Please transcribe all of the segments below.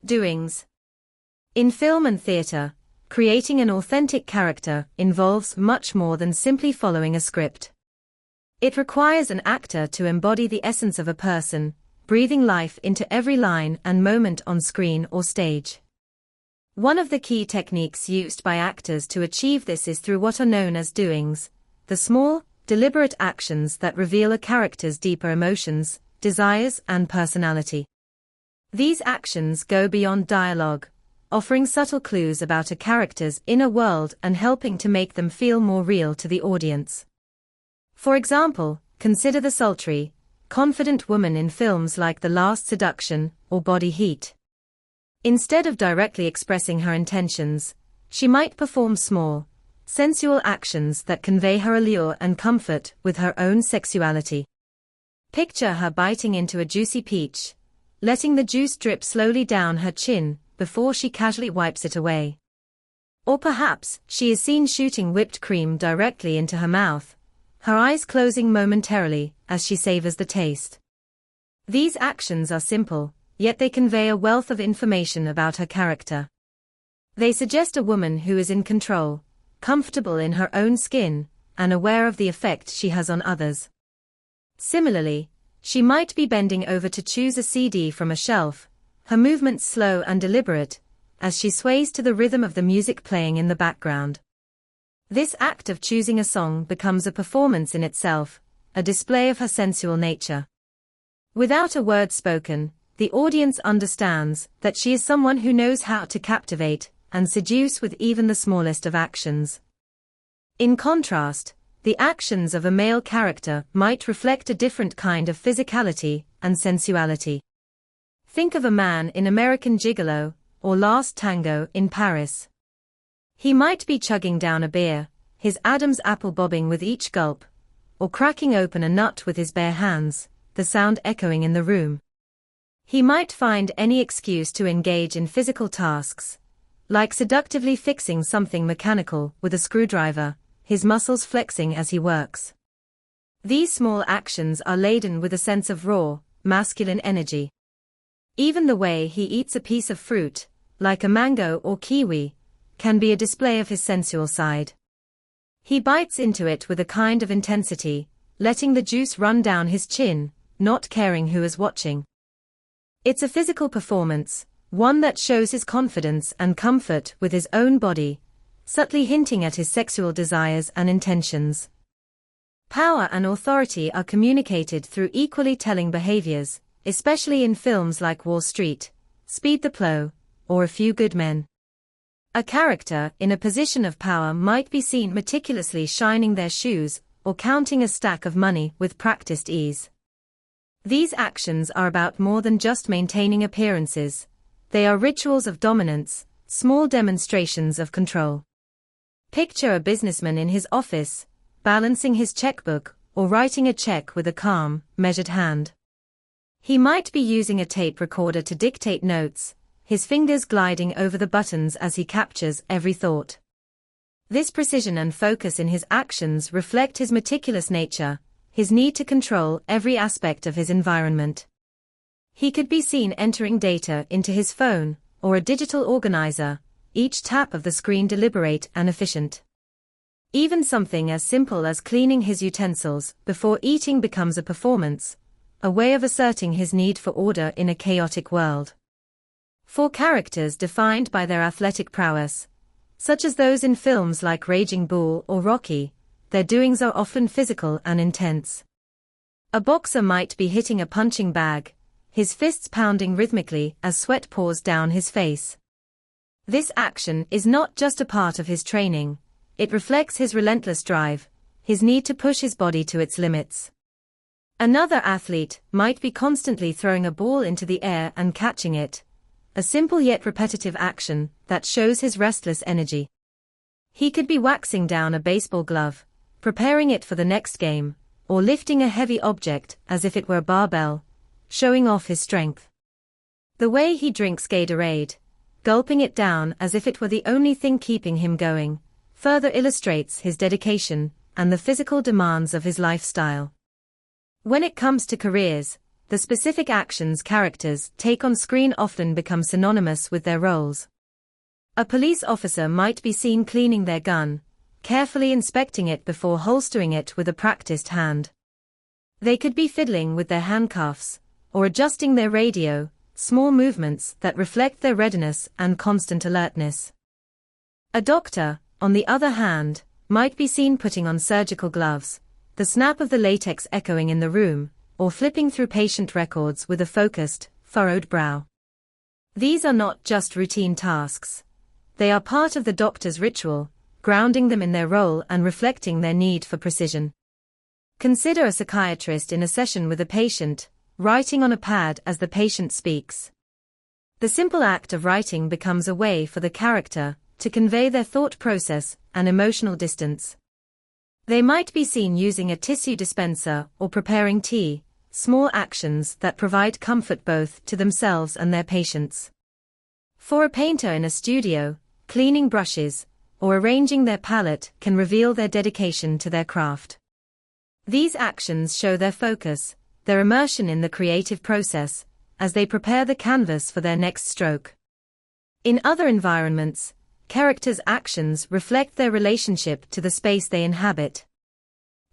Doings. In film and theater, creating an authentic character involves much more than simply following a script. It requires an actor to embody the essence of a person, breathing life into every line and moment on screen or stage. One of the key techniques used by actors to achieve this is through what are known as doings, the small, deliberate actions that reveal a character's deeper emotions, desires, and personality. These actions go beyond dialogue, offering subtle clues about a character's inner world and helping to make them feel more real to the audience. For example, consider the sultry, confident woman in films like The Last Seduction or Body Heat. Instead of directly expressing her intentions, she might perform small, sensual actions that convey her allure and comfort with her own sexuality. Picture her biting into a juicy peach, letting the juice drip slowly down her chin before she casually wipes it away. Or perhaps she is seen shooting whipped cream directly into her mouth, her eyes closing momentarily as she savors the taste. These actions are simple, yet they convey a wealth of information about her character. They suggest a woman who is in control, comfortable in her own skin, and aware of the effect she has on others. Similarly, she might be bending over to choose a CD from a shelf, her movements slow and deliberate, as she sways to the rhythm of the music playing in the background. This act of choosing a song becomes a performance in itself, a display of her sensual nature. Without a word spoken, the audience understands that she is someone who knows how to captivate and seduce with even the smallest of actions. In contrast, the actions of a male character might reflect a different kind of physicality and sensuality. Think of a man in American Gigolo or Last Tango in Paris. He might be chugging down a beer, his Adam's apple bobbing with each gulp, or cracking open a nut with his bare hands, the sound echoing in the room. He might find any excuse to engage in physical tasks, like seductively fixing something mechanical with a screwdriver, his muscles flexing as he works. These small actions are laden with a sense of raw, masculine energy. Even the way he eats a piece of fruit, like a mango or kiwi, can be a display of his sensual side. He bites into it with a kind of intensity, letting the juice run down his chin, not caring who is watching. It's a physical performance, one that shows his confidence and comfort with his own body, subtly hinting at his sexual desires and intentions. Power and authority are communicated through equally telling behaviors, especially in films like Wall Street, Speed the Plow, or A Few Good Men. A character in a position of power might be seen meticulously shining their shoes or counting a stack of money with practiced ease. These actions are about more than just maintaining appearances. They are rituals of dominance, small demonstrations of control. Picture a businessman in his office, balancing his checkbook or writing a check with a calm, measured hand. He might be using a tape recorder to dictate notes, his fingers gliding over the buttons as he captures every thought. This precision and focus in his actions reflect his meticulous nature, his need to control every aspect of his environment. He could be seen entering data into his phone or a digital organizer, each tap of the screen deliberate and efficient. Even something as simple as cleaning his utensils before eating becomes a performance, a way of asserting his need for order in a chaotic world. For characters defined by their athletic prowess, such as those in films like Raging Bull or Rocky, their doings are often physical and intense. A boxer might be hitting a punching bag, his fists pounding rhythmically as sweat pours down his face. This action is not just a part of his training, it reflects his relentless drive, his need to push his body to its limits. Another athlete might be constantly throwing a ball into the air and catching it, a simple yet repetitive action that shows his restless energy. He could be waxing down a baseball glove, preparing it for the next game, or lifting a heavy object as if it were a barbell, showing off his strength. The way he drinks Gatorade, gulping it down as if it were the only thing keeping him going, further illustrates his dedication and the physical demands of his lifestyle. When it comes to careers, the specific actions characters take on screen often become synonymous with their roles. A police officer might be seen cleaning their gun, carefully inspecting it before holstering it with a practiced hand. They could be fiddling with their handcuffs, or adjusting their radio, small movements that reflect their readiness and constant alertness. A doctor, on the other hand, might be seen putting on surgical gloves, the snap of the latex echoing in the room, or flipping through patient records with a focused, furrowed brow. These are not just routine tasks. They are part of the doctor's ritual, grounding them in their role and reflecting their need for precision. Consider a psychiatrist in a session with a patient, writing on a pad as the patient speaks. The simple act of writing becomes a way for the character to convey their thought process and emotional distance. They might be seen using a tissue dispenser or preparing tea, small actions that provide comfort both to themselves and their patients. For a painter in a studio, cleaning brushes or arranging their palette can reveal their dedication to their craft. These actions show their focus, their immersion in the creative process, as they prepare the canvas for their next stroke. In other environments, characters' actions reflect their relationship to the space they inhabit.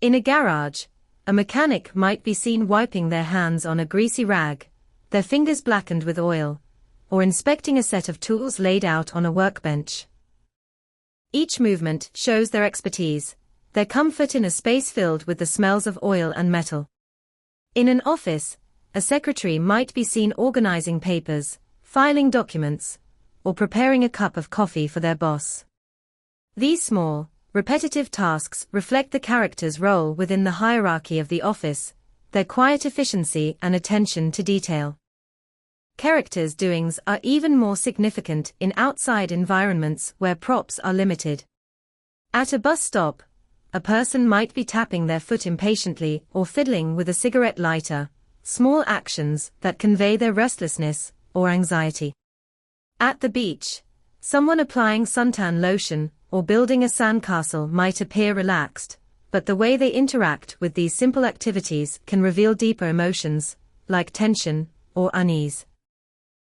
In a garage, a mechanic might be seen wiping their hands on a greasy rag, their fingers blackened with oil, or inspecting a set of tools laid out on a workbench. Each movement shows their expertise, their comfort in a space filled with the smells of oil and metal. In an office, a secretary might be seen organizing papers, filing documents, or preparing a cup of coffee for their boss. These small, repetitive tasks reflect the character's role within the hierarchy of the office, their quiet efficiency and attention to detail. Characters' doings are even more significant in outside environments where props are limited. At a bus stop, a person might be tapping their foot impatiently or fiddling with a cigarette lighter, small actions that convey their restlessness or anxiety. At the beach, someone applying suntan lotion or building a sandcastle might appear relaxed, but the way they interact with these simple activities can reveal deeper emotions, like tension or unease.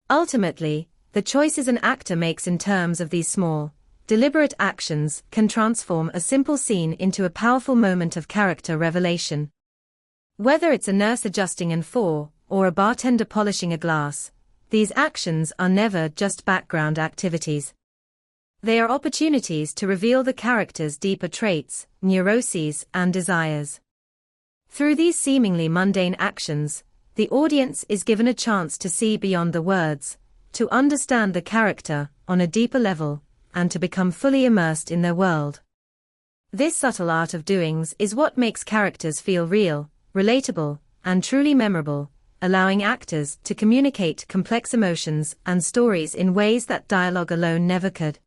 Ultimately, the choices an actor makes in terms of these small, deliberate actions can transform a simple scene into a powerful moment of character revelation. Whether it's a nurse adjusting an IV or a bartender polishing a glass, these actions are never just background activities. They are opportunities to reveal the character's deeper traits, neuroses, and desires. Through these seemingly mundane actions, the audience is given a chance to see beyond the words, to understand the character on a deeper level, and to become fully immersed in their world. This subtle art of doings is what makes characters feel real, relatable, and truly memorable, allowing actors to communicate complex emotions and stories in ways that dialogue alone never could.